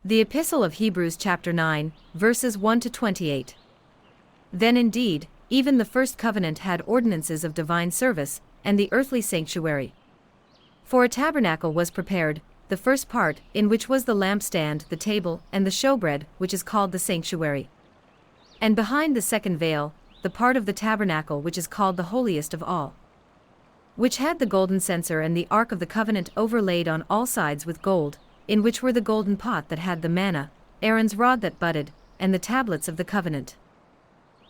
The Epistle of Hebrews chapter 9, verses 1 to 28. Then indeed, even the first covenant had ordinances of divine service, and the earthly sanctuary. For a tabernacle was prepared, the first part, in which was the lampstand, the table, and the showbread, which is called the sanctuary. And behind the second veil, the part of the tabernacle which is called the holiest of all, which had the golden censer and the ark of the covenant overlaid on all sides with gold, in which were the golden pot that had the manna, Aaron's rod that budded, and the tablets of the covenant.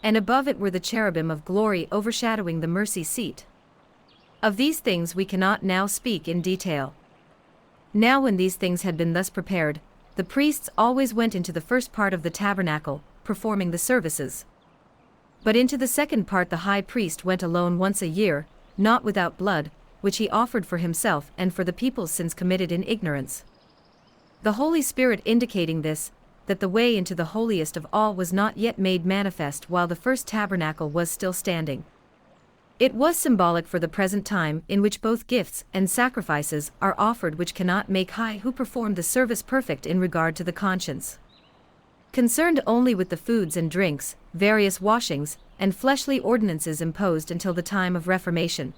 And above it were the cherubim of glory overshadowing the mercy seat. Of these things we cannot now speak in detail. Now when these things had been thus prepared, the priests always went into the first part of the tabernacle, performing the services. But into the second part the high priest went alone once a year, not without blood, which he offered for himself and for the people's sins committed in ignorance. The Holy Spirit indicating this, that the way into the holiest of all was not yet made manifest while the first tabernacle was still standing. It was symbolic for the present time in which both gifts and sacrifices are offered which cannot make high who performed the service perfect in regard to the conscience. Concerned only with the foods and drinks, various washings, and fleshly ordinances imposed until the time of Reformation.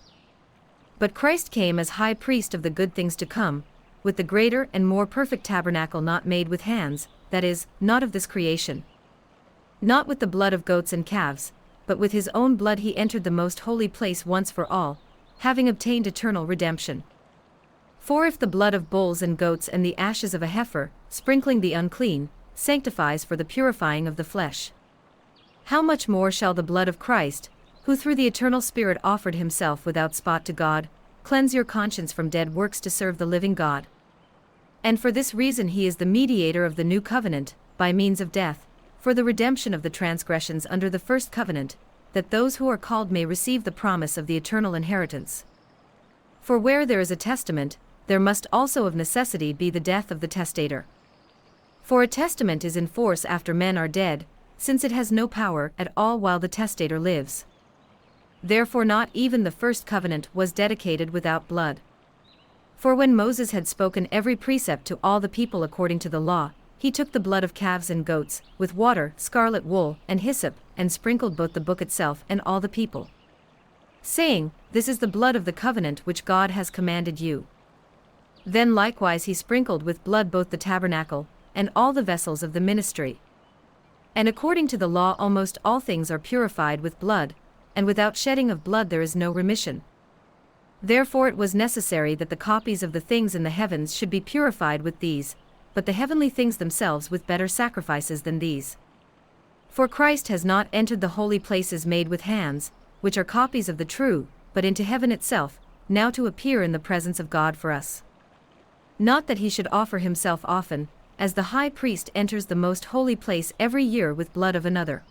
But Christ came as high priest of the good things to come, with the greater and more perfect tabernacle not made with hands, that is, not of this creation. Not with the blood of goats and calves, but with his own blood he entered the most holy place once for all, having obtained eternal redemption. For if the blood of bulls and goats and the ashes of a heifer, sprinkling the unclean, sanctifies for the purifying of the flesh, how much more shall the blood of Christ, who through the eternal Spirit offered himself without spot to God, cleanse your conscience from dead works to serve the living God? And for this reason he is the mediator of the new covenant, by means of death, for the redemption of the transgressions under the first covenant, that those who are called may receive the promise of the eternal inheritance. For where there is a testament, there must also of necessity be the death of the testator. For a testament is in force after men are dead, since it has no power at all while the testator lives. Therefore not even the first covenant was dedicated without blood. For when Moses had spoken every precept to all the people according to the law, he took the blood of calves and goats, with water, scarlet wool, and hyssop, and sprinkled both the book itself and all the people, saying, This is the blood of the covenant which God has commanded you. Then likewise he sprinkled with blood both the tabernacle, and all the vessels of the ministry. And according to the law almost all things are purified with blood, and without shedding of blood there is no remission. Therefore it was necessary that the copies of the things in the heavens should be purified with these, but the heavenly things themselves with better sacrifices than these. For Christ has not entered the holy places made with hands, which are copies of the true, but into heaven itself, now to appear in the presence of God for us. Not that he should offer himself often, as the high priest enters the most holy place every year with blood of another.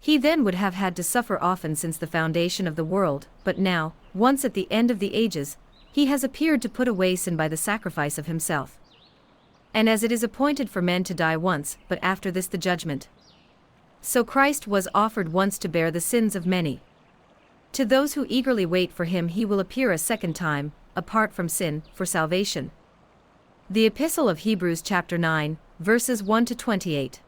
He then would have had to suffer often since the foundation of the world, but now, once at the end of the ages, he has appeared to put away sin by the sacrifice of himself. And as it is appointed for men to die once, but after this the judgment, so Christ was offered once to bear the sins of many. To those who eagerly wait for him he will appear a second time, apart from sin, for salvation. The Epistle of Hebrews chapter 9, verses 1 to 28.